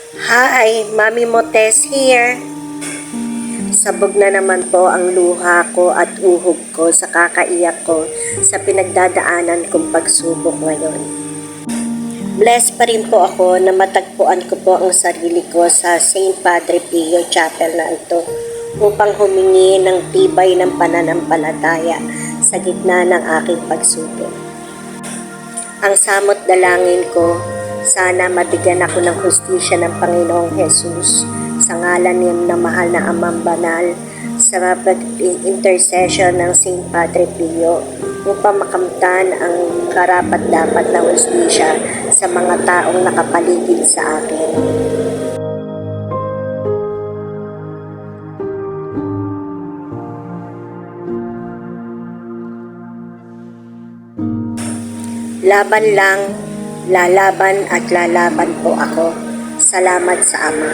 Hi, Mami Motes here. Sabog na naman po ang luha ko at uhog ko sa kakaiyak ko sa pinagdadaanan kong pagsubok ngayon. Blessed pa rin po ako na matagpuan ko po ang sarili ko sa St. Padre Pio Chapel na ito upang humingi ng tibay ng pananampalataya sa gitna ng aking pagsubok. Ang samot dalangin ko, sana mabigyan ako ng hustisya ng Panginoong Jesus sa ngalan niya na mahal na Amang Banal sa intercession ng St. Padre Pio upang makamtan ang karapat-dapat na hustisya sa mga taong nakapaligid sa akin. Laban lang, lalaban at lalaban po ako. Salamat sa Ama.